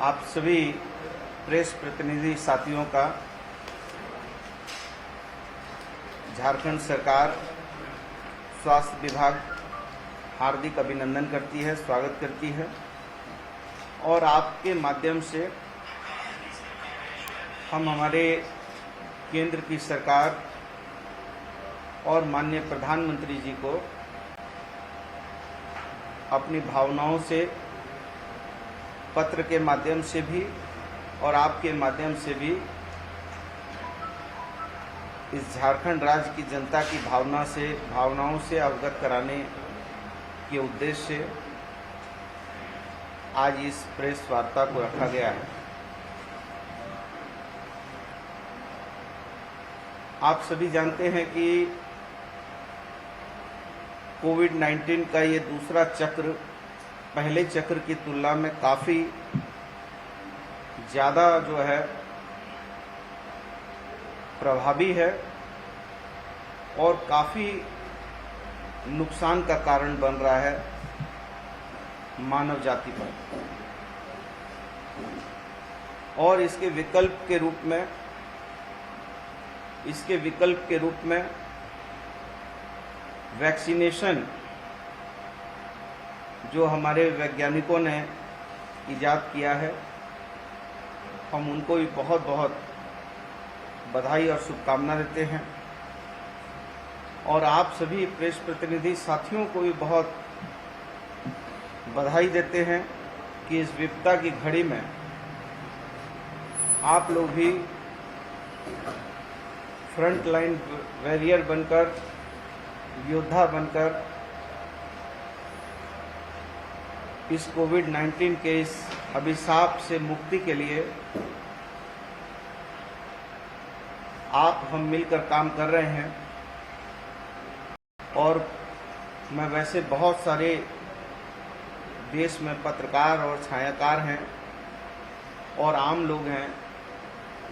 आप सभी प्रेस प्रतिनिधि साथियों का झारखंड सरकार स्वास्थ्य विभाग हार्दिक अभिनंदन करती है, स्वागत करती है और आपके माध्यम से हम हमारे केंद्र की सरकार और माननीय प्रधानमंत्री जी को अपनी भावनाओं से पत्र के माध्यम से भी और आपके माध्यम से भी इस झारखंड राज्य की जनता की भावनाओं से अवगत कराने के उद्देश्य से आज इस प्रेस वार्ता को रखा गया है। आप सभी जानते हैं कि कोविड-19 का ये दूसरा चक्र पहले चक्र की तुलना में काफ़ी ज़्यादा जो है प्रभावी है और काफ़ी नुकसान का कारण बन रहा है मानव जाति पर। और इसके विकल्प के रूप में वैक्सीनेशन जो हमारे वैज्ञानिकों ने इजाद किया है, हम उनको भी बहुत बहुत बधाई और शुभकामना देते हैं और आप सभी प्रेस प्रतिनिधि साथियों को भी बहुत बधाई देते हैं कि इस विपदा की घड़ी में आप लोग भी फ्रंट लाइन वॉरियर बनकर, योद्धा बनकर इस कोविड-19 के इस अभिशाप से मुक्ति के लिए हम मिलकर काम कर रहे हैं। और मैं वैसे बहुत सारे देश में पत्रकार और छायाकार हैं और आम लोग हैं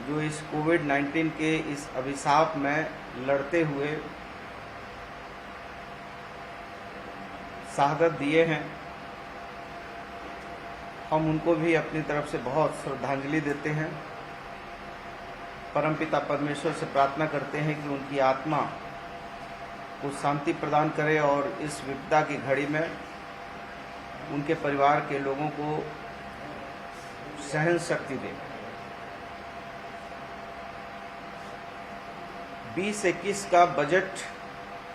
जो इस कोविड-19 के इस अभिशाप में लड़ते हुए शहादत दिए हैं। हम उनको भी अपनी तरफ से बहुत श्रद्धांजलि देते हैं। परमपिता परमेश्वर से प्रार्थना करते हैं कि उनकी आत्मा को शांति प्रदान करे और इस विपदा की घड़ी में उनके परिवार के लोगों को सहन शक्ति दे। 2021 का बजट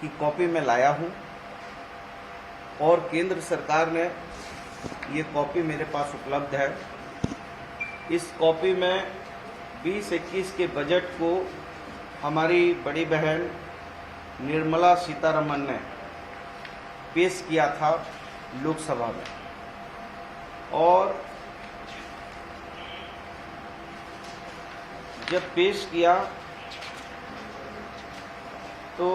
की कॉपी में लाया हूं और केंद्र सरकार ने ये कॉपी मेरे पास उपलब्ध है। इस कॉपी में 2021 के बजट को हमारी बड़ी बहन निर्मला सीतारमण ने पेश किया था लोकसभा में और जब पेश किया तो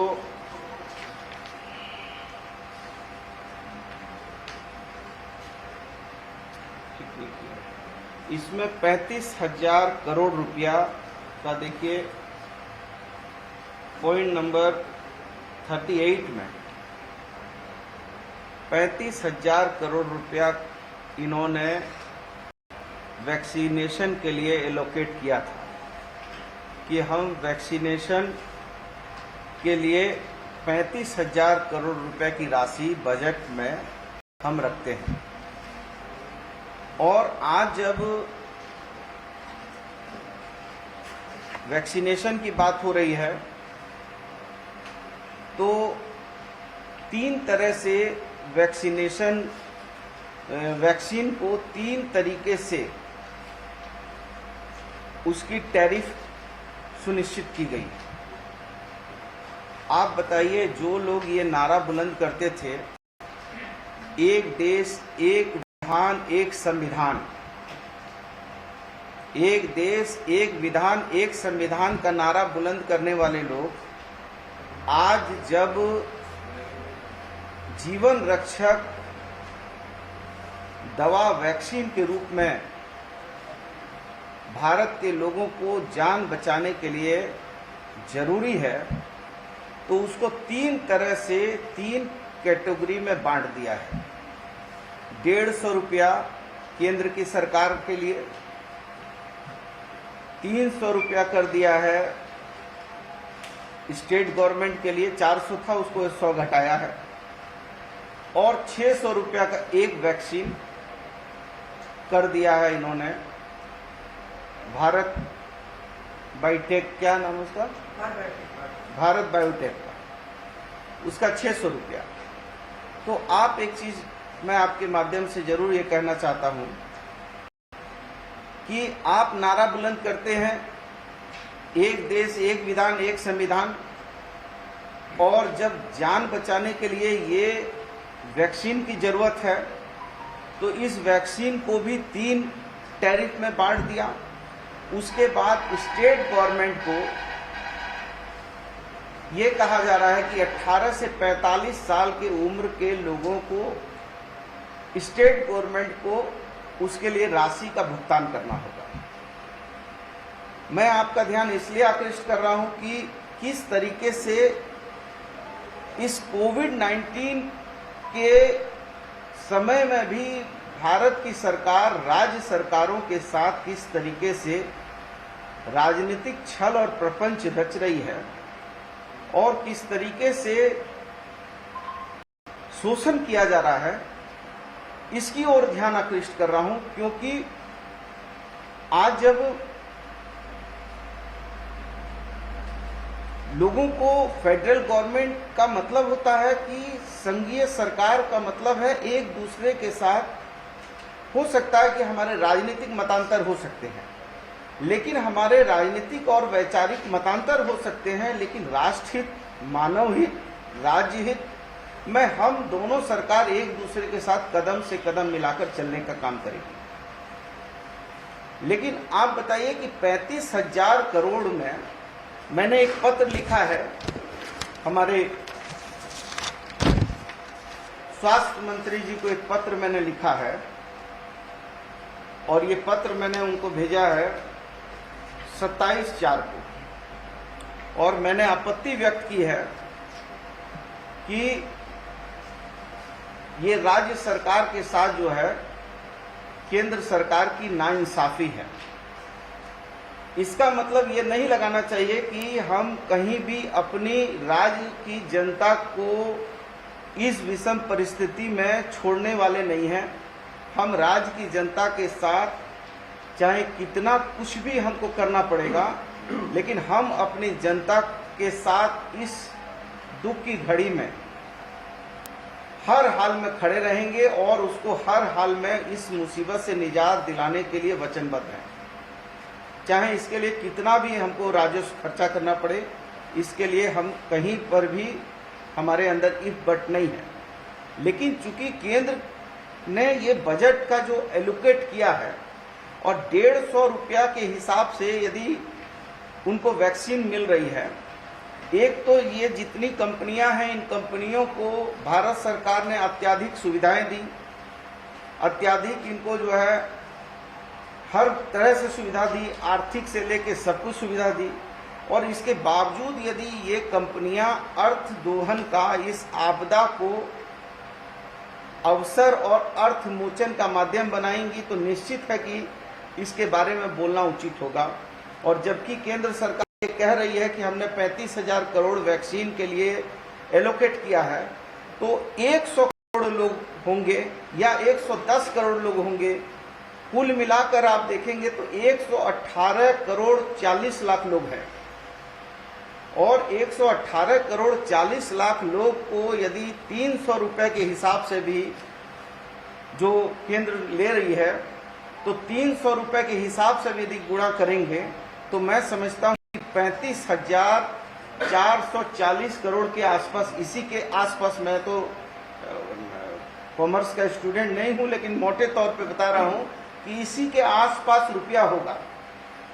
इसमें 35,000 करोड़ रुपया का, देखिए पॉइंट नंबर 38 में 35,000 करोड़ रुपया इन्होंने वैक्सीनेशन के लिए एलोकेट किया था कि हम वैक्सीनेशन के लिए 35,000 करोड़ रुपए की राशि बजट में हम रखते हैं। और आज जब वैक्सीनेशन की बात हो रही है तो 3 तरह से वैक्सीन को 3 तरीके से उसकी टैरिफ सुनिश्चित की गई। आप बताइए, जो लोग ये नारा बुलंद करते थे, एक देश एक विधान एक संविधान, एक देश एक विधान एक संविधान का नारा बुलंद करने वाले लोग आज जब जीवन रक्षक दवा वैक्सीन के रूप में भारत के लोगों को जान बचाने के लिए जरूरी है, तो उसको 3 तरह से 3 कैटेगरी में बांट दिया है। 150 रुपया केंद्र की सरकार के लिए, 300 रुपया कर दिया है स्टेट गवर्नमेंट के लिए, 400 था उसको 100 घटाया है, और 600 रुपया का एक वैक्सीन कर दिया है इन्होंने भारत बायोटेक, क्या नाम है उसका, भारत बायोटेक का, उसका 600 रुपया। तो आप एक चीज मैं आपके माध्यम से जरूर ये कहना चाहता हूं कि आप नारा बुलंद करते हैं एक देश एक विधान एक संविधान, और जब जान बचाने के लिए ये वैक्सीन की जरूरत है तो इस वैक्सीन को भी 3 टैरिफ में बांट दिया। उसके बाद स्टेट गवर्नमेंट को ये कहा जा रहा है कि 18 से 45 साल की उम्र के लोगों को स्टेट गवर्नमेंट को उसके लिए राशि का भुगतान करना होगा। मैं आपका ध्यान इसलिए आकृष्ट कर रहा हूं कि किस तरीके से इस कोविड-19 के समय में भी भारत की सरकार राज्य सरकारों के साथ किस तरीके से राजनीतिक छल और प्रपंच रच रही है और किस तरीके से शोषण किया जा रहा है, इसकी ओर ध्यान आकृष्ट कर रहा हूं। क्योंकि आज जब लोगों को फेडरल गवर्नमेंट का मतलब होता है कि संघीय सरकार का मतलब है एक दूसरे के साथ, हो सकता है कि हमारे राजनीतिक मतांतर हो सकते हैं, लेकिन हमारे राजनीतिक और वैचारिक मतांतर हो सकते हैं, लेकिन राष्ट्रहित, मानव हित, राज्य हित में हम दोनों सरकार एक दूसरे के साथ कदम से कदम मिलाकर चलने का काम करेगी। लेकिन आप बताइए कि 35,000 करोड़ में मैंने एक पत्र लिखा है, हमारे स्वास्थ्य मंत्री जी को एक पत्र मैंने लिखा है, और ये पत्र मैंने उनको भेजा है 27/4 को, और मैंने आपत्ति व्यक्त की है कि ये राज्य सरकार के साथ जो है केंद्र सरकार की नाइंसाफी है। इसका मतलब ये नहीं लगाना चाहिए कि हम कहीं भी अपनी राज्य की जनता को इस विषम परिस्थिति में छोड़ने वाले नहीं हैं। हम राज्य की जनता के साथ चाहे कितना कुछ भी हमको करना पड़ेगा, लेकिन हम अपनी जनता के साथ इस दुख की घड़ी में हर हाल में खड़े रहेंगे और उसको हर हाल में इस मुसीबत से निजात दिलाने के लिए वचनबद्ध हैं। चाहे इसके लिए कितना भी हमको राजस्व खर्चा करना पड़े, इसके लिए हम कहीं पर भी हमारे अंदर इफ बट नहीं है। लेकिन चूंकि केंद्र ने ये बजट का जो एलोकेट किया है और 150 रुपया के हिसाब से यदि उनको वैक्सीन मिल रही है, एक तो ये जितनी कंपनियां हैं इन कंपनियों को भारत सरकार ने अत्याधिक सुविधाएं दी, अत्याधिक इनको जो है हर तरह से सुविधा दी, आर्थिक से लेके सब कुछ सुविधा दी, और इसके बावजूद यदि ये कंपनियां अर्थ दोहन का इस आपदा को अवसर और अर्थ मोचन का माध्यम बनाएंगी तो निश्चित है कि इसके बारे में बोलना उचित होगा। और जबकि केंद्र सरकार ये कह रही है कि हमने 35,000 करोड़ वैक्सीन के लिए एलोकेट किया है, तो 100 करोड़ लोग होंगे या 110 करोड़ लोग होंगे, कुल मिलाकर आप देखेंगे तो 118 करोड़ 40 लाख लोग हैं। और 118 करोड़ 40 लाख लोग को यदि 300 रुपए के हिसाब से भी जो केंद्र ले रही है, तो 300 रुपए के हिसाब से भी यदि गुणा करेंगे तो मैं समझता हूं कि 35,440 करोड़ के आसपास, इसी के आसपास, मैं तो कॉमर्स का स्टूडेंट नहीं हूं लेकिन मोटे तौर पे बता रहा हूं कि इसी के आसपास रुपया होगा।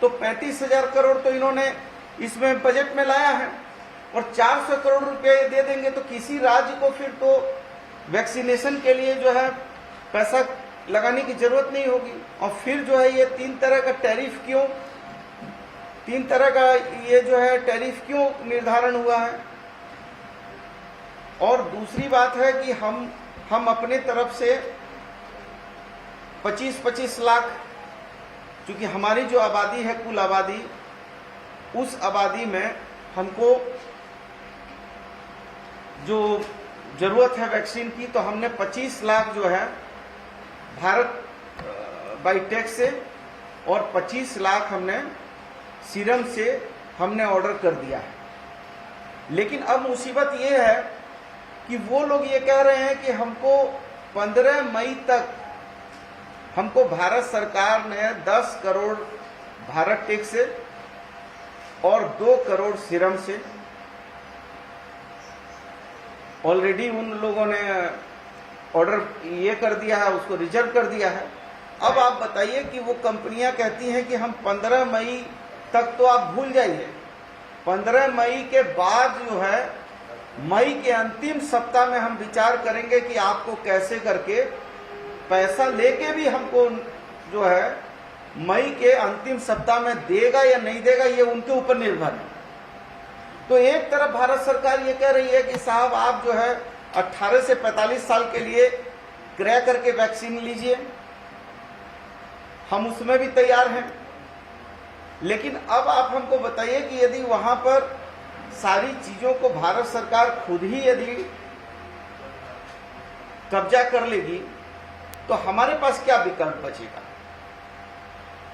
तो 35,000 करोड़ तो इन्होंने इसमें बजट में लाया है, और 400 करोड़ रुपए दे देंगे तो किसी राज्य को फिर तो वैक्सीनेशन के लिए जो है पैसा लगाने की जरूरत नहीं होगी। और फिर जो है ये 3 तरह का टैरिफ क्यों, 3 तरह का ये जो है टैरिफ क्यों निर्धारण हुआ है। और दूसरी बात है कि हम अपने तरफ से 25-25 लाख, क्योंकि हमारी जो आबादी है, कुल आबादी, उस आबादी में हमको जो जरूरत है वैक्सीन की, तो हमने 25 लाख जो है भारत बायोटेक से और 25 लाख हमने सीरम से हमने ऑर्डर कर दिया है। लेकिन अब मुसीबत ये है कि वो लोग ये कह रहे हैं कि हमको 15 मई तक हमको भारत सरकार ने 10 करोड़ भारत टेक से और 2 करोड़ सीरम से ऑलरेडी उन लोगों ने ऑर्डर ये कर दिया है, उसको रिजर्व कर दिया है। अब आप बताइए कि वो कंपनियां कहती हैं कि हम 15 मई तक तो आप भूल जाइए, 15 मई के बाद जो है मई के अंतिम सप्ताह में हम विचार करेंगे कि आपको कैसे करके पैसा लेके भी हमको जो है मई के अंतिम सप्ताह में देगा या नहीं देगा, ये उनके ऊपर निर्भर है। तो एक तरफ भारत सरकार ये कह रही है कि साहब आप जो है 18 से 45 साल के लिए क्रय करके वैक्सीन लीजिए, हम उसमें भी तैयार हैं। लेकिन अब आप हमको बताइए कि यदि वहां पर सारी चीजों को भारत सरकार खुद ही यदि कब्जा कर लेगी तो हमारे पास क्या विकल्प बचेगा।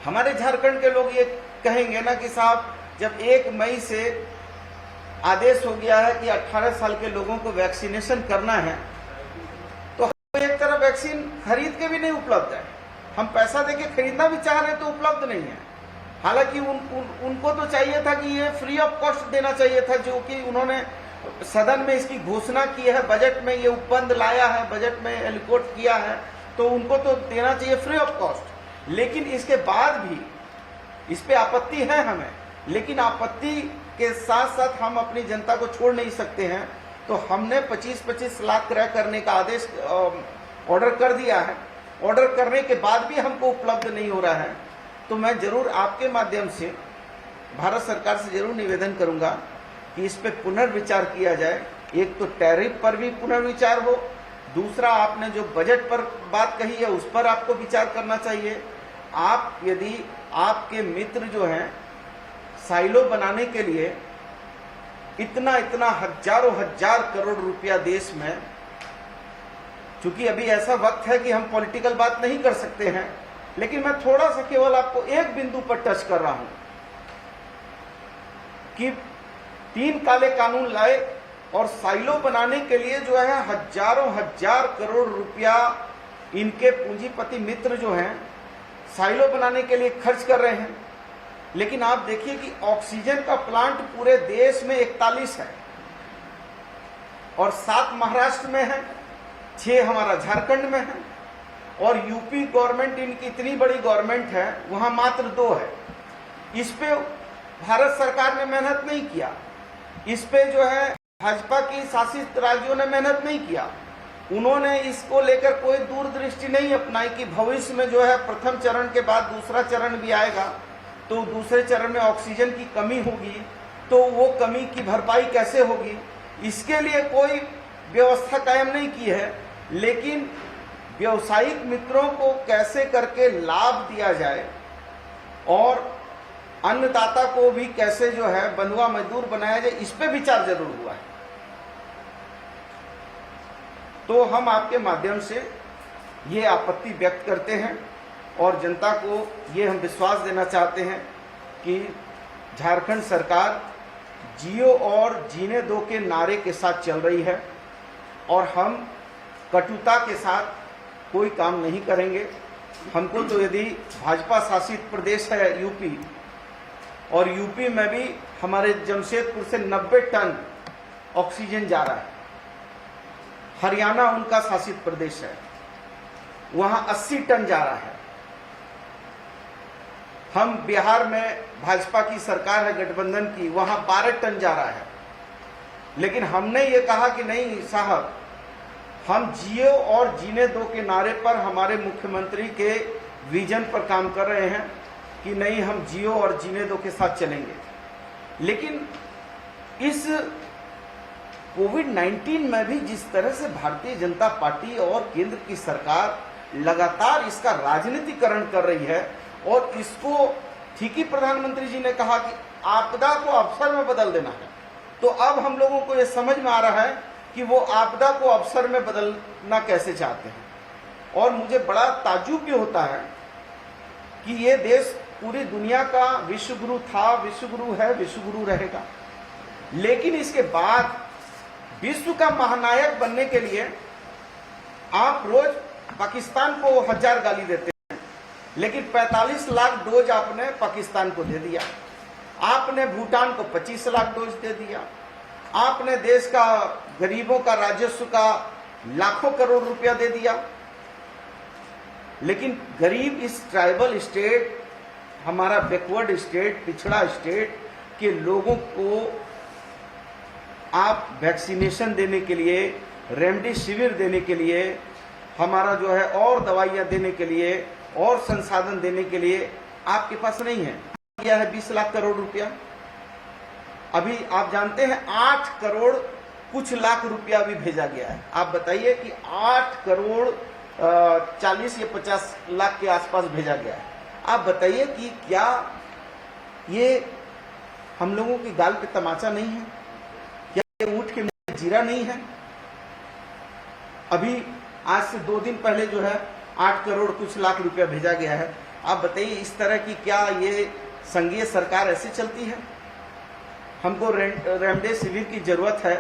हमारे झारखंड के लोग ये कहेंगे ना कि साहब जब 1 मई से आदेश हो गया है कि 18 साल के लोगों को वैक्सीनेशन करना है, तो हम एक तरफ वैक्सीन खरीद के भी नहीं उपलब्ध है, हम पैसा देके खरीदना भी चाह रहे तो उपलब्ध नहीं है। हालांकि उनको तो चाहिए था कि ये फ्री ऑफ कॉस्ट देना चाहिए था, जो कि उन्होंने सदन में इसकी घोषणा की है, बजट में ये उपबंध लाया है, बजट में एलिकोट किया है, तो उनको तो देना चाहिए फ्री ऑफ कॉस्ट। लेकिन इसके बाद भी इस पे आपत्ति है हमें, लेकिन आपत्ति के साथ साथ हम अपनी जनता को छोड़ नहीं सकते हैं। तो हमने 25-25 लाख क्रय करने का आदेश ऑर्डर कर दिया है। ऑर्डर करने के बाद भी हमको उपलब्ध नहीं हो रहा है, तो मैं जरूर आपके माध्यम से भारत सरकार से जरूर निवेदन करूंगा कि इस पे पुनर्विचार किया जाए। एक तो टैरिफ पर भी पुनर्विचार हो, दूसरा आपने जो बजट पर बात कही है उस पर आपको विचार करना चाहिए। आप यदि आपके मित्र जो हैं साइलो बनाने के लिए इतना हजारों हजार करोड़ रुपया देश में, चूंकि अभी ऐसा वक्त है कि हम पॉलिटिकल बात नहीं कर सकते हैं, लेकिन मैं थोड़ा सा केवल आपको एक बिंदु पर टच कर रहा हूं कि 3 काले कानून लाए और साइलो बनाने के लिए जो है हजारों हजार करोड़ रुपया इनके पूंजीपति मित्र जो हैं साइलो बनाने के लिए खर्च कर रहे हैं। लेकिन आप देखिए कि ऑक्सीजन का प्लांट पूरे देश में 41 है और 7 महाराष्ट्र में है, 6 हमारा झारखंड में है, और यूपी गवर्नमेंट इनकी इतनी बड़ी गवर्नमेंट है, वहां मात्र 2 है। इस पे भारत सरकार ने मेहनत नहीं किया, इस पे जो है भाजपा की शासित राज्यों ने मेहनत नहीं किया। उन्होंने इसको लेकर कोई दूरदृष्टि नहीं अपनाई कि भविष्य में जो है प्रथम चरण के बाद दूसरा चरण भी आएगा, तो दूसरे चरण में ऑक्सीजन की कमी होगी, तो वो कमी की भरपाई कैसे होगी, इसके लिए कोई व्यवस्था कायम नहीं की है। लेकिन व्यवसायिक मित्रों को कैसे करके लाभ दिया जाए और अन्नदाता को भी कैसे जो है बंधुआ मजदूर बनाया जाए, इस पे विचार जरूर हुआ है। तो हम आपके माध्यम से ये आपत्ति व्यक्त करते हैं और जनता को ये हम विश्वास देना चाहते हैं कि झारखंड सरकार जियो और जीने दो के नारे के साथ चल रही है और हम कटुता के साथ कोई काम नहीं करेंगे। हमको तो यदि भाजपा शासित प्रदेश है यूपी, और यूपी में भी हमारे जमशेदपुर से 90 टन ऑक्सीजन जा रहा है, हरियाणा उनका शासित प्रदेश है, वहां 80 टन जा रहा है। हम बिहार में भाजपा की सरकार है गठबंधन की, वहां 12 टन जा रहा है। लेकिन हमने ये कहा कि नहीं साहब, हम जियो और जीने दो के नारे पर हमारे मुख्यमंत्री के विजन पर काम कर रहे हैं कि नहीं, हम जियो और जीने दो के साथ चलेंगे। लेकिन इस कोविड-19 में भी जिस तरह से भारतीय जनता पार्टी और केंद्र की सरकार लगातार इसका राजनीतिकरण कर रही है। और इसको ठीक ही प्रधानमंत्री जी ने कहा कि आपदा को अवसर में बदल देना है। तो अब हम लोगों को यह समझ में आ रहा है कि वो आपदा को अवसर में बदलना कैसे चाहते हैं। और मुझे बड़ा ताज्जुब भी होता है कि ये देश पूरी दुनिया का विश्व गुरु था, विश्व गुरु है, विश्व गुरु रहेगा, लेकिन इसके बाद विश्व का महानायक बनने के लिए आप रोज पाकिस्तान को 1000 गाली देते हैं, लेकिन 45 लाख डोज आपने पाकिस्तान को दे दिया। आपने भूटान को 25 लाख डोज दे दिया। आपने देश का गरीबों का राजस्व का लाखों करोड़ रुपया दे दिया। लेकिन गरीब इस ट्राइबल स्टेट, हमारा बैकवर्ड स्टेट, पिछड़ा स्टेट के लोगों को आप वैक्सीनेशन देने के लिए, रेमडेसिविर देने के लिए, हमारा जो है और दवाइयां देने के लिए और संसाधन देने के लिए आपके पास नहीं है। यह है 20 लाख करोड़ रुपया। अभी आप जानते हैं 8 करोड़ कुछ लाख रुपया भी भेजा गया है। आप बताइए कि 8 करोड़ 40 या 50 लाख के आसपास भेजा गया है। आप बताइए कि क्या ये हम लोगों की गाल पे तमाचा नहीं है? क्या ये ऊँट के मुंह में जीरा नहीं है? अभी आज से 2 दिन पहले जो है 8 करोड़ कुछ लाख रुपया भेजा गया है। आप बताइए इस तरह की क्या ये संघीय सरकार ऐसे चलती है? हमको रेमडेसिविर की जरूरत है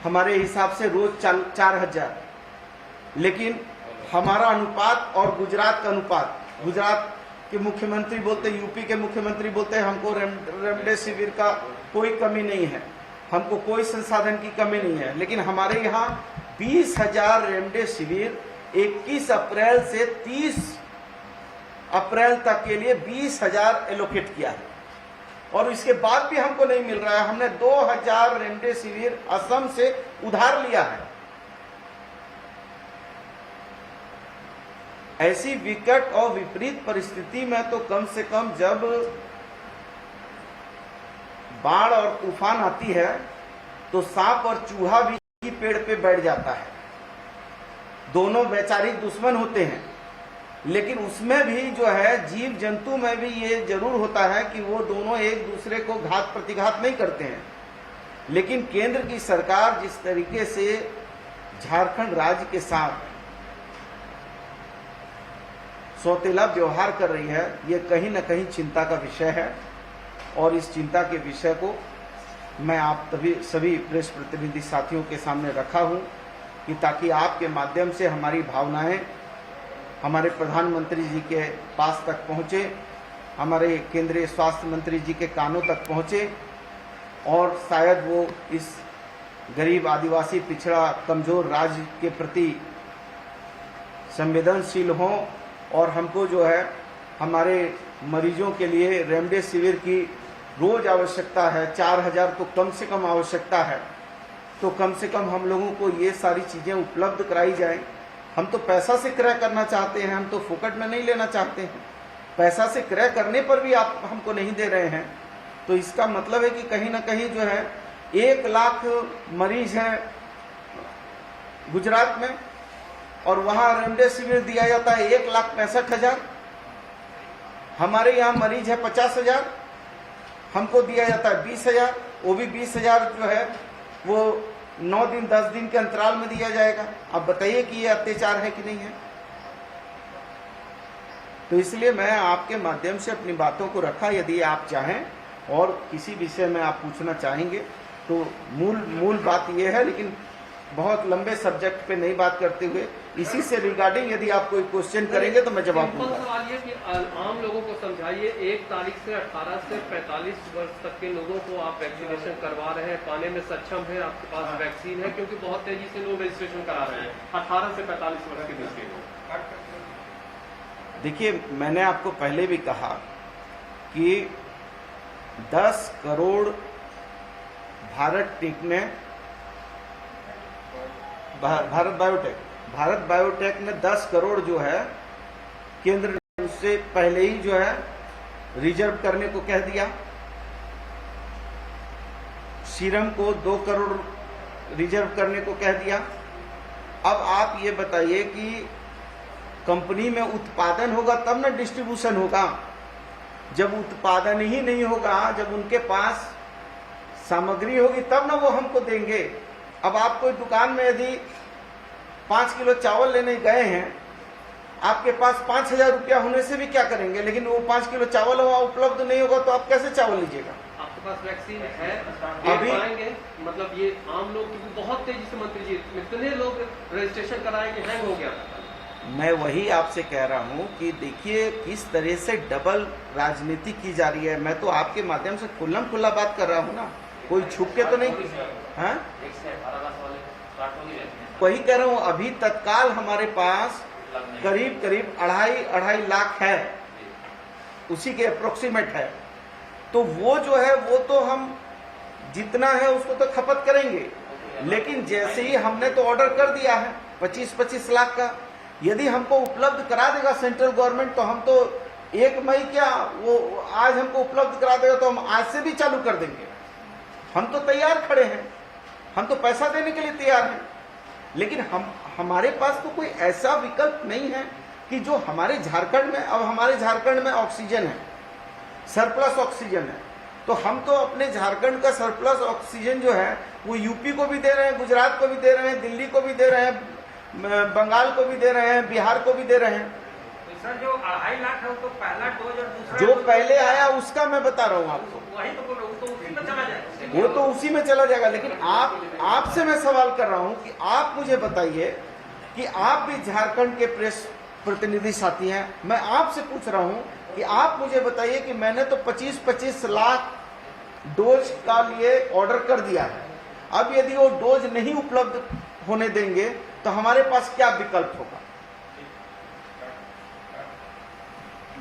हमारे हिसाब से रोज 4000, लेकिन हमारा अनुपात और गुजरात का अनुपात, गुजरात के मुख्यमंत्री बोलते, यूपी के मुख्यमंत्री बोलते हैं हमको रेमडेसिविर का कोई कमी नहीं है, हमको कोई संसाधन की कमी नहीं है, लेकिन हमारे यहाँ 20,000 रेमडेसिविर 21 अप्रैल से 30 अप्रैल तक के लिए 20,000 एलोकेट किया है और इसके बाद भी हमको नहीं मिल रहा है। हमने 2000 रेमडेसिविर असम से उधार लिया है। ऐसी विकट और विपरीत परिस्थिति में तो कम से कम जब बाढ़ और तूफान आती है तो सांप और चूहा भी पेड़ पे बैठ जाता है। दोनों वैचारिक दुश्मन होते हैं, लेकिन उसमें भी जो है जीव जंतु में भी ये जरूर होता है कि वो दोनों एक दूसरे को घात प्रतिघात नहीं करते हैं। लेकिन केंद्र की सरकार जिस तरीके से झारखंड राज्य के साथ सौतेला व्यवहार कर रही है, ये कहीं ना कहीं चिंता का विषय है। और इस चिंता के विषय को मैं आप सभी प्रेस प्रतिनिधि साथियों के सामने रखा हूं कि ताकि आपके माध्यम से हमारी भावनाएं हमारे प्रधानमंत्री जी के पास तक पहुंचे, हमारे केंद्रीय स्वास्थ्य मंत्री जी के कानों तक पहुंचे और शायद वो इस गरीब, आदिवासी, पिछड़ा, कमजोर राज्य के प्रति संवेदनशील हों और हमको जो है हमारे मरीजों के लिए रेमडेसिविर की रोज आवश्यकता है, 4000 तो कम से कम आवश्यकता है, तो कम से कम हम लोगों को ये सारी चीज़ें उपलब्ध कराई जाए। हम तो पैसा से क्रय करना चाहते हैं, हम तो फुकट में नहीं लेना चाहते हैं। पैसा से क्रय करने पर भी आप हमको नहीं दे रहे हैं, तो इसका मतलब है कि कहीं ना कहीं जो है 1 लाख मरीज हैं गुजरात में और वहाँ रेमडेसिविर दिया जाता है 1,65,000। हमारे यहाँ मरीज है 50,000, हमको दिया जाता है 20,000। वो भी 20,000 जो है वो 9 दिन 10 दिन के अंतराल में दिया जाएगा। अब बताइए कि ये अत्याचार है कि नहीं है। तो इसलिए मैं आपके माध्यम से अपनी बातों को रखा। यदि आप चाहें और किसी विषय में आप पूछना चाहेंगे तो मूल बात यह है, लेकिन बहुत लंबे सब्जेक्ट पे नहीं बात करते हुए इसी से रिगार्डिंग यदि आप कोई क्वेश्चन करेंगे तो मैं जवाब दूंगा। सवाल ये कि आम लोगों को समझाइए, 1 तारीख से 18 से 45 वर्ष तक के लोगों को आप वैक्सीनेशन करवा रहे हैं, पाने में सक्षम है, आपके पास वैक्सीन है, क्योंकि बहुत तेजी से लोग रजिस्ट्रेशन करा रहे हैं 18 से 45 वर्ष के बीच के लोग। देखिए, मैंने आपको पहले भी कहा कि 10 करोड़ भारत बायोटेक ने 10 करोड़ जो है केंद्र ने उससे पहले ही जो है रिजर्व करने को कह दिया। सीरम को 2 करोड़ रिजर्व करने को कह दिया। अब आप ये बताइए कि कंपनी में उत्पादन होगा तब ना डिस्ट्रीब्यूशन होगा। जब उत्पादन ही नहीं होगा, जब उनके पास सामग्री होगी तब ना वो हमको देंगे। अब आप कोई दुकान में यदि 5 किलो चावल लेने गए हैं, आपके पास 5,000 रुपया होने से भी क्या करेंगे, लेकिन वो 5 किलो चावल वहाँ उपलब्ध नहीं होगा तो आप कैसे चावल लीजिएगा? आपके पास वैक्सीन है अभी पाएंगे? मतलब ये आम लोग, क्योंकि बहुत तेजी से मंत्री जी इतने लोग रजिस्ट्रेशन कराएंगे, हैंग हो गया। मैं वही आपसे कह रहा हूँ कि देखिए किस तरह से डबल राजनीति की जा रही है। मैं तो आपके माध्यम से खुल्लम खुल्ला बात कर रहा हूँ ना, कोई छुप के तो नहीं। हाँ, वही कह रहा हूँ, अभी तत्काल हमारे पास करीब करीब 2.5 लाख है, उसी के अप्रोक्सीमेट है। तो वो जो है वो तो हम जितना है उसको तो खपत करेंगे, लेकिन जैसे ही हमने तो ऑर्डर कर दिया है 25-25 लाख का, यदि हमको उपलब्ध करा देगा सेंट्रल गवर्नमेंट तो हम तो 1 मई क्या, वो आज हमको उपलब्ध करा देगा तो हम आज से भी चालू कर देंगे। हम तो तैयार खड़े हैं, हम तो पैसा देने के लिए तैयार हैं, लेकिन हमारे पास तो कोई ऐसा विकल्प नहीं है कि जो हमारे झारखंड में, अब हमारे झारखंड में ऑक्सीजन है, सरप्लस ऑक्सीजन है, तो हम तो अपने झारखंड का सरप्लस ऑक्सीजन जो है वो यूपी को भी दे रहे हैं, गुजरात को भी दे रहे हैं, दिल्ली को भी दे रहे हैं, बंगाल को भी दे रहे हैं, बिहार को भी दे रहे हैं। तो सर जो 2.5 लाख है वो तो पहला डोज और दूसरा जो पहले आया उसका मैं बता रहा हूँ आपको, वही तो बोल रहा हूँ, तो उसी में चला जाएगा। वो तो उसी में चला जाएगा। लेकिन आपसे मैं सवाल कर रहा हूँ कि आप मुझे बताइए कि आप भी झारखंड के प्रेस प्रतिनिधि साथी हैं, मैं आपसे पूछ रहा हूँ कि आप मुझे बताइए कि मैंने तो 25-25 लाख डोज का लिए ऑर्डर कर दिया है। अब यदि वो डोज नहीं उपलब्ध होने देंगे तो हमारे पास क्या विकल्प होगा?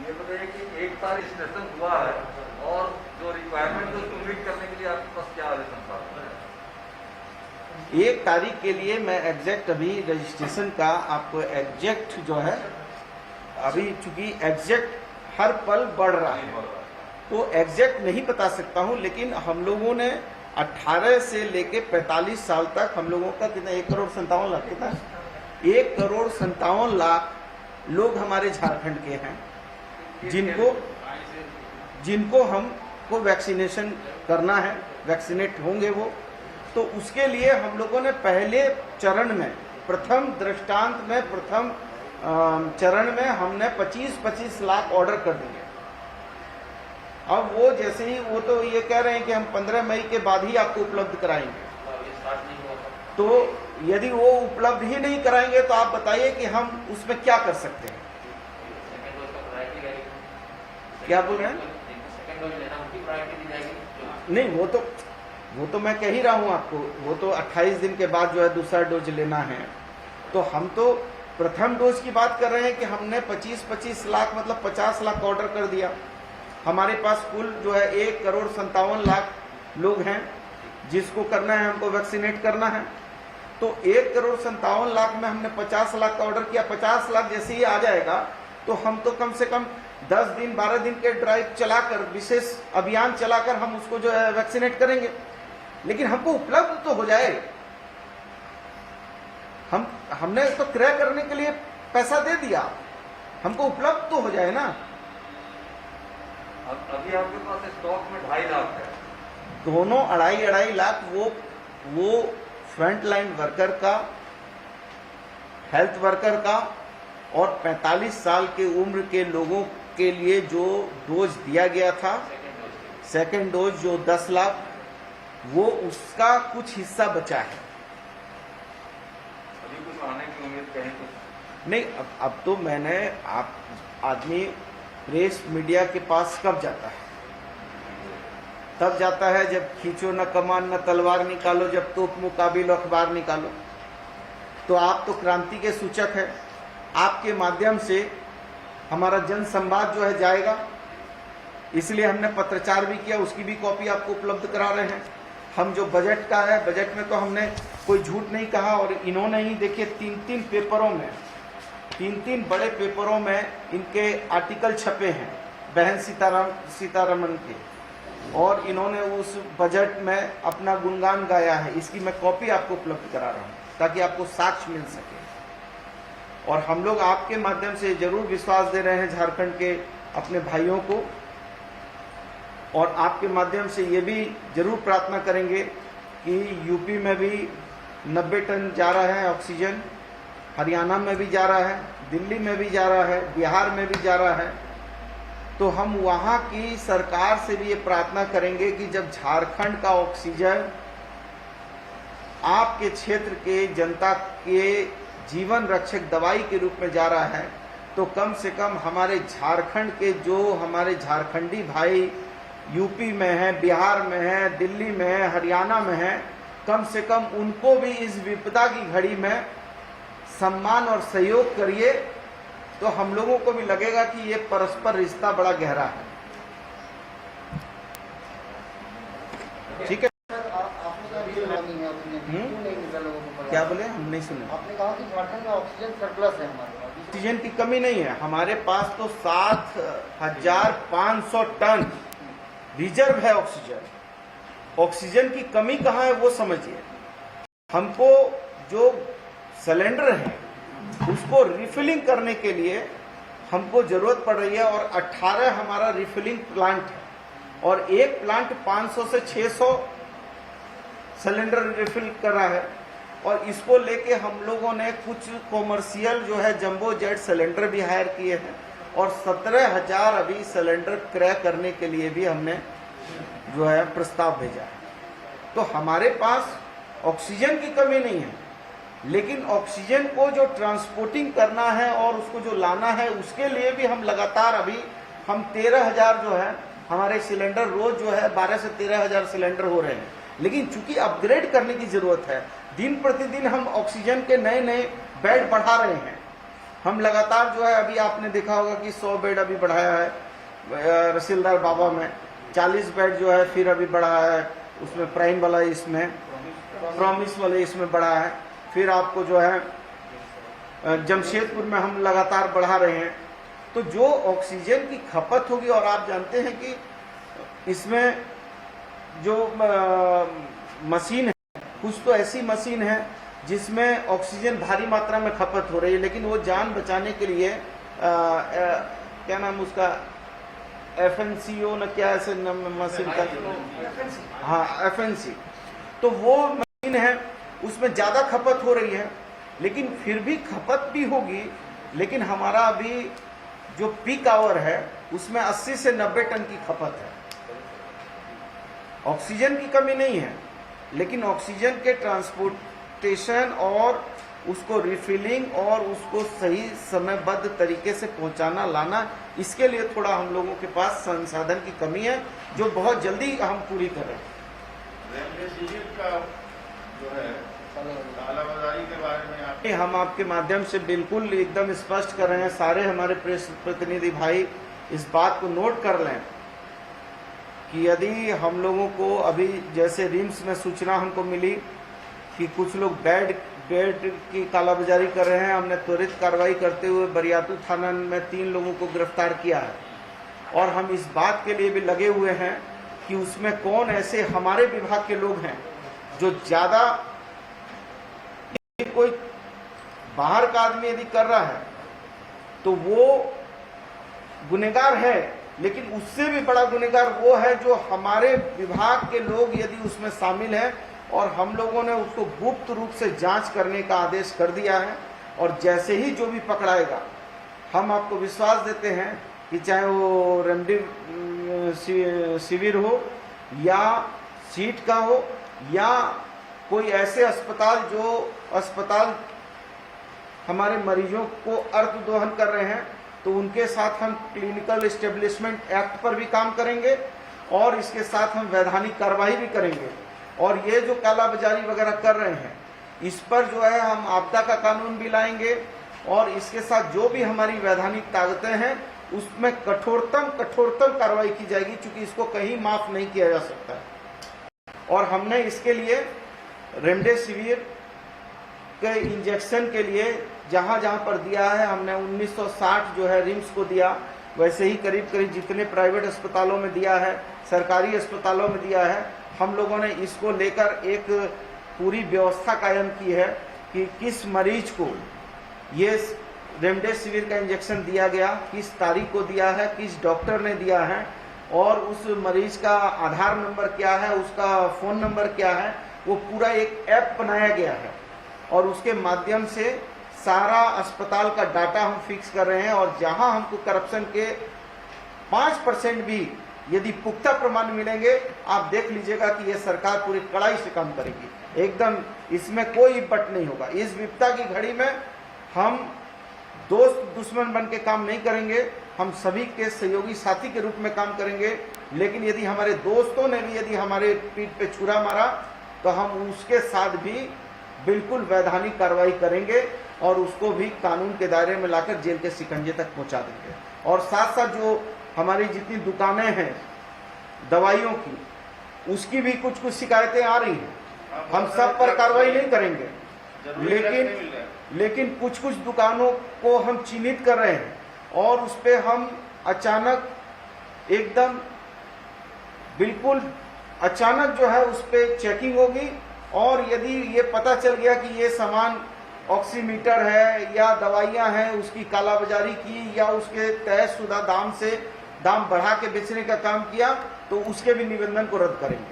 ये बताइए कि 1 तारीख सेशन हुआ है और जो रिक्वायरमेंट है उसको मीट करने के लिए आपके पास क्या संसाधन है? 1 तारीख के लिए मैं एग्जैक्ट अभी रजिस्ट्रेशन का आपको एग्जैक्ट जो है, अभी चूंकि एग्जैक्ट हर पल बढ़ रहा है तो एग्जैक्ट नहीं बता सकता हूं, लेकिन हम लोगों ने 18 से लेके 45 साल तक हम लोगों का कितना 1,57,00,000 कितना 1,57,00,000 लोग हमारे झारखंड के हैं जिनको हमको वैक्सीनेशन करना है, वैक्सीनेट होंगे वो। तो उसके लिए हम लोगों ने पहले चरण में, प्रथम दृष्टांत में, प्रथम चरण में हमने 25-25 लाख ऑर्डर कर दिए। अब वो जैसे ही, वो तो ये कह रहे हैं कि हम 15 मई के बाद ही आपको उपलब्ध कराएंगे, तो यदि वो उपलब्ध ही नहीं कराएंगे तो आप बताइए कि हम उसमें क्या कर सकते हैं? क्या बोल रहे हैं? नहीं, वो तो मैं कह ही रहा हूं आपको, वो तो 28 दिन के बाद जो है दूसरा डोज लेना है। तो हम तो प्रथम डोज की बात कर रहे हैं कि हमने 25-25 लाख मतलब 50 लाख ऑर्डर कर दिया। हमारे पास कुल जो है 1,57,00,000 लोग हैं जिसको करना है, हमको वैक्सीनेट करना है। तो 1,57,00,000 में हमने 50 लाख का ऑर्डर किया। 50 लाख जैसे ही आ जाएगा तो हम तो कम से कम 10 दिन 12 दिन के ड्राइव चलाकर, विशेष अभियान चलाकर हम उसको जो है वैक्सीनेट करेंगे। लेकिन हमको उपलब्ध तो हो जाए, हमने तो क्रय करने के लिए पैसा दे दिया, हमको उपलब्ध तो हो जाए ना। अभी आपके पास स्टॉक में 2.5 लाख है, दोनों 2.5 लाख वो फ्रंट लाइन वर्कर का, हेल्थ वर्कर का और 45 साल के उम्र के लोगों के लिए जो डोज दिया गया था, सेकेंड डोज जो 10 लाख, वो उसका कुछ हिस्सा बचा है। अभी कुछ आने की उम्मीद कहीं तो नहीं, अब तो मैंने, आप आदमी प्रेस मीडिया के पास कब जाता है? तब जाता है जब खींचो न कमान न तलवार निकालो, जब तोप मुकाबिल अखबार निकालो। तो आप तो क्रांति के सूचक है, आपके माध्यम से हमारा जन संवाद जो है जाएगा, इसलिए हमने पत्रचार भी किया, उसकी भी कॉपी आपको उपलब्ध करा रहे हैं। हम जो बजट का है, बजट में तो हमने कोई झूठ नहीं कहा, और इन्होंने ही देखिए 3-3 पेपरों में, 3-3 बड़े पेपरों में इनके आर्टिकल छपे हैं बहन सीतारमण के, और इन्होंने उस बजट में अपना गुणगान गाया है। इसकी मैं कॉपी आपको उपलब्ध करा रहा हूं ताकि आपको साक्ष्य मिल सके। और हम लोग आपके माध्यम से जरूर विश्वास दे रहे हैं झारखंड के अपने भाइयों को, और आपके माध्यम से ये भी जरूर प्रार्थना करेंगे कि यूपी में भी 90 टन जा रहा है ऑक्सीजन, हरियाणा में भी जा रहा है, दिल्ली में भी जा रहा है, बिहार में भी जा रहा है। तो हम वहाँ की सरकार से भी ये प्रार्थना करेंगे कि जब झारखंड का ऑक्सीजन आपके क्षेत्र के जनता के जीवन रक्षक दवाई के रूप में जा रहा है, तो कम से कम हमारे झारखंड के जो हमारे झारखंडी भाई यूपी में है, बिहार में है, दिल्ली में है, हरियाणा में है, कम से कम उनको भी इस विपदा की घड़ी में सम्मान और सहयोग करिए, तो हम लोगों को भी लगेगा कि ये परस्पर रिश्ता बड़ा गहरा है। ठीक है। क्या बोले, हम नहीं सुने। आपने कहा कि झारखंड में ऑक्सीजन सरप्लस है हमारे पास, ऑक्सीजन की कमी नहीं है हमारे पास, तो 7,500 टन रिजर्व है ऑक्सीजन। ऑक्सीजन की कमी कहाँ है वो समझिए। हमको जो सिलेंडर है उसको रिफिलिंग करने के लिए हमको जरूरत पड़ रही है, और 18 हमारा रिफिलिंग प्लांट है, और एक प्लांट 500 से 600 सिलेंडर रिफिल कर रहा है। और इसको लेके हम लोगों ने कुछ कॉमर्शियल जो है जंबो जेट सिलेंडर भी हायर किए हैं, और 17,000 अभी सिलेंडर क्रय करने के लिए भी हमने जो है प्रस्ताव भेजा है। तो हमारे पास ऑक्सीजन की कमी नहीं है, लेकिन ऑक्सीजन को जो ट्रांसपोर्टिंग करना है और उसको जो लाना है, उसके लिए भी हम लगातार अभी हम 13,000 जो है हमारे सिलेंडर रोज जो है 12 से 13,000 सिलेंडर हो रहे हैं। लेकिन चूंकि अपग्रेड करने की जरूरत है, दिन प्रतिदिन हम ऑक्सीजन के नए नए बेड बढ़ा रहे हैं। हम लगातार जो है, अभी आपने देखा होगा कि 100 बेड अभी बढ़ाया है रसीलदार बाबा में, 40 बेड जो है फिर अभी बढ़ा है उसमें प्राइम वाला, इसमें प्रॉमिस वाले इसमें बढ़ा है। फिर आपको जो है जमशेदपुर में हम लगातार बढ़ा रहे हैं। तो जो ऑक्सीजन की खपत होगी, और आप जानते हैं कि इसमें जो मशीन है, कुछ तो ऐसी मशीन है जिसमें ऑक्सीजन भारी मात्रा में खपत हो रही है, लेकिन वो जान बचाने के लिए क्या नाम उसका, FNCO न क्या ऐसे मशीन का, हाँ FNC, तो वो मशीन है, उसमें ज्यादा खपत हो रही है। लेकिन फिर भी खपत भी होगी, लेकिन हमारा अभी जो पीक आवर है उसमें 80 से 90 टन की खपत है। ऑक्सीजन की कमी नहीं है, लेकिन ऑक्सीजन के ट्रांसपोर्टेशन और उसको रिफिलिंग और उसको सही समयबद्ध तरीके से पहुंचाना लाना, इसके लिए थोड़ा हम लोगों के पास संसाधन की कमी है, जो बहुत जल्दी हम पूरी करें। रेमडेसिविर का जो है कालाबाजारी के बारे में हम आपके माध्यम से बिल्कुल एकदम स्पष्ट कर रहे हैं, सारे हमारे प्रेस प्रतिनिधि भाई इस बात को नोट कर लें कि यदि हम लोगों को अभी जैसे रिम्स में सूचना हमको मिली कि कुछ लोग बेड की कालाबाजारी कर रहे हैं, हमने त्वरित कार्रवाई करते हुए बरियातू थाना में 3 लोगों को गिरफ्तार किया है। और हम इस बात के लिए भी लगे हुए हैं कि उसमें कौन ऐसे हमारे विभाग के लोग हैं जो ज्यादा, कोई बाहर का आदमी यदि कर रहा है तो वो गुनहगार है, लेकिन उससे भी बड़ा गुनहगार वो है जो हमारे विभाग के लोग यदि उसमें शामिल हैं, और हम लोगों ने उसको गुप्त रूप से जांच करने का आदेश कर दिया है। और जैसे ही जो भी पकड़ाएगा, हम आपको विश्वास देते हैं कि चाहे वो रेमडेसिविर हो या सीट का हो या कोई ऐसे अस्पताल हमारे मरीजों को अर्थदोहन कर रहे हैं, तो उनके साथ हम क्लिनिकल एस्टेब्लिशमेंट एक्ट पर भी काम करेंगे, और इसके साथ हम वैधानिक कार्रवाई भी करेंगे। और ये जो कालाबाजारी वगैरह कर रहे हैं, इस पर जो है हम आपदा का कानून भी लाएंगे, और इसके साथ जो भी हमारी वैधानिक ताकतें हैं उसमें कठोरतम कार्रवाई की जाएगी, क्योंकि इसको कहीं माफ नहीं किया जा सकता। और हमने इसके लिए रेमडेसिविर के इंजेक्शन के लिए जहां जहां पर दिया है, हमने 1960 जो है रिम्स को दिया, वैसे ही करीब करीब जितने प्राइवेट अस्पतालों में दिया है, सरकारी अस्पतालों में दिया है, हम लोगों ने इसको लेकर एक पूरी व्यवस्था कायम की है कि किस मरीज को ये रेमडेसिविर का इंजेक्शन दिया गया, किस तारीख को दिया है, किस डॉक्टर ने दिया है, और उस मरीज का आधार नंबर क्या है, उसका फ़ोन नंबर क्या है, वो पूरा एक ऐप बनाया गया है और उसके माध्यम से सारा अस्पताल का डाटा हम फिक्स कर रहे हैं। और जहां हमको करप्शन के 5% भी यदि पुख्ता प्रमाण मिलेंगे, आप देख लीजिएगा कि ये सरकार पूरी कड़ाई से काम करेगी, एकदम इसमें कोई बट नहीं होगा। इस विपदा की घड़ी में हम दोस्त दुश्मन बन के काम नहीं करेंगे, हम सभी के सहयोगी साथी के रूप में काम करेंगे। लेकिन यदि हमारे दोस्तों ने भी यदि हमारे पीठ पे छुरा मारा तो हम उसके साथ भी बिल्कुल वैधानिक कार्रवाई करेंगे और उसको भी कानून के दायरे में लाकर जेल के शिकंजे तक पहुंचा देंगे। और साथ साथ जो हमारी जितनी दुकानें हैं दवाइयों की, उसकी भी कुछ कुछ शिकायतें आ रही हैं, हम सब पर कार्रवाई नहीं करेंगे, लेकिन कुछ कुछ दुकानों को हम चिन्हित कर रहे हैं और उस पे हम अचानक एकदम बिल्कुल अचानक जो है उस पे चेकिंग होगी। और यदि ये पता चल गया कि ये सामान ऑक्सीमीटर है या दवाइयां हैं, उसकी कालाबाजारी की या उसके तयशुदा दाम से दाम बढ़ा के बेचने का काम किया, तो उसके भी निबंधन को रद्द करेंगे।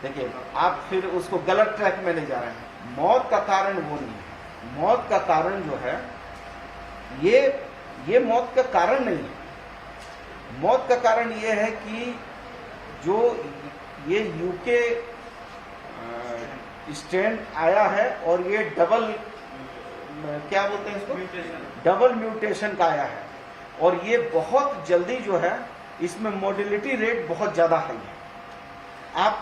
देखिए, आप फिर उसको गलत ट्रैक में ले जा रहे हैं। मौत का कारण वो नहीं है, मौत का कारण जो है ये मौत का कारण नहीं है। मौत का कारण ये है कि जो ये यूके स्ट्रेन आया है और ये डबल क्या बोलते हैं इसको, डबल म्यूटेशन का आया है और ये बहुत जल्दी जो है इसमें मोर्टेलिटी रेट बहुत ज्यादा हाई है। आप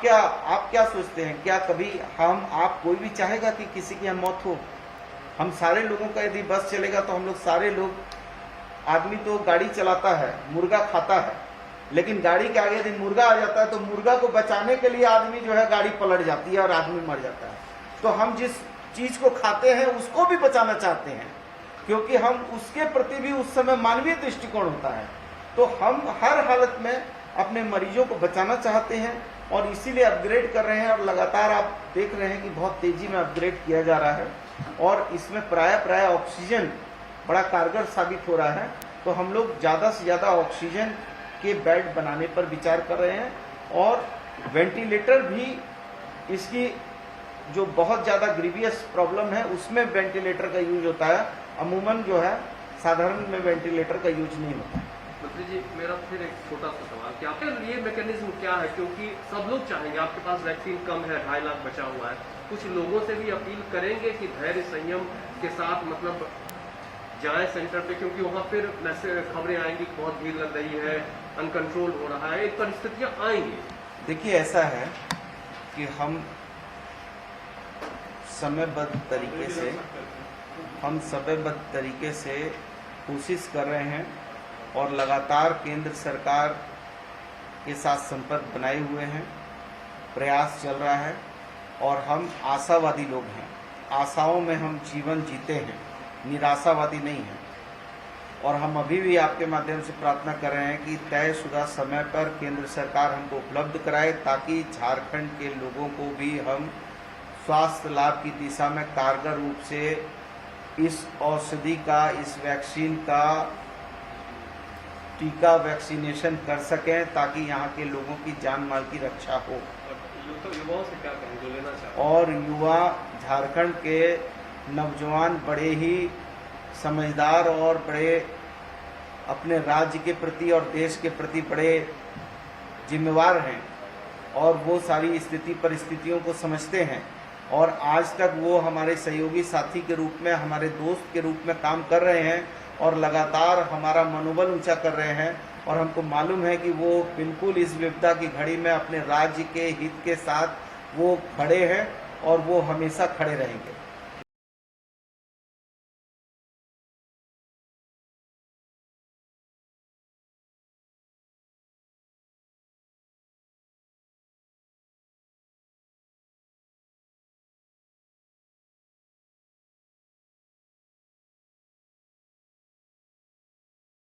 क्या सोचते हैं, क्या कभी आप कोई भी चाहेगा कि किसी की मौत हो? हम सारे लोगों का यदि बस चलेगा तो हम लोग सारे लोग, आदमी तो गाड़ी चलाता है, मुर्गा खाता है, लेकिन गाड़ी के आगे यदि मुर्गा आ जाता है तो मुर्गा को बचाने के लिए आदमी जो है गाड़ी पलट जाती है और आदमी मर जाता है। तो हम जिस चीज को खाते हैं उसको भी बचाना चाहते हैं, क्योंकि हम उसके प्रति भी उस समय मानवीय दृष्टिकोण होता है। तो हम हर हालत में अपने मरीजों को बचाना चाहते हैं और इसीलिए अपग्रेड कर रहे हैं। और लगातार आप देख रहे हैं कि बहुत तेजी में अपग्रेड किया जा रहा है और इसमें प्राय ऑक्सीजन बड़ा कारगर साबित हो रहा है। तो हम लोग ज़्यादा से ज़्यादा ऑक्सीजन के बेड बनाने पर विचार कर रहे हैं और वेंटिलेटर भी, इसकी जो बहुत ज़्यादा ग्रीवियस प्रॉब्लम है उसमें वेंटिलेटर का यूज होता है, अमूमन जो है साधारण में वेंटिलेटर का यूज नहीं होता है। मंत्री जी, मेरा फिर एक छोटा सा सवाल कि आपके लिए मैकेनिज्म क्या है, क्योंकि सब लोग चाहेंगे, आपके पास वैक्सीन कम है, 2.5 लाख बचा हुआ है, कुछ लोगों से भी अपील करेंगे कि धैर्य संयम के साथ मतलब जाए सेंटर पे, क्योंकि वहाँ फिर खबरें आएंगी बहुत भीड़ लग रही है, अनकंट्रोल हो रहा है, एक परिस्थितियाँ आएंगी। देखिए, ऐसा है कि हम समयबद्ध तरीके से कोशिश कर रहे हैं और लगातार केंद्र सरकार के साथ संपर्क बनाए हुए हैं, प्रयास चल रहा है और हम आशावादी लोग हैं, आशाओं में हम जीवन जीते हैं, निराशावादी नहीं हैं। और हम अभी भी आपके माध्यम से प्रार्थना कर रहे हैं कि तयशुदा समय पर केंद्र सरकार हमको उपलब्ध कराए ताकि झारखंड के लोगों को भी हम स्वास्थ्य लाभ की दिशा में कारगर रूप से इस औषधि का, इस वैक्सीन का टीका वैक्सीनेशन कर सकें ताकि यहाँ के लोगों की जान माल की रक्षा हो। युवाओं से क्या कहें जो लेना चाहते हैं? और युवा झारखंड के नौजवान बड़े ही समझदार और बड़े अपने राज्य के प्रति और देश के प्रति बड़े जिम्मेवार हैं और वो सारी स्थिति परिस्थितियों को समझते हैं और आज तक वो हमारे सहयोगी साथी के रूप में, हमारे दोस्त के रूप में काम कर रहे हैं और लगातार हमारा मनोबल ऊंचा कर रहे हैं। और हमको मालूम है कि वो बिल्कुल इस विपदा की घड़ी में अपने राज्य के हित के साथ वो खड़े हैं और वो हमेशा खड़े रहेंगे।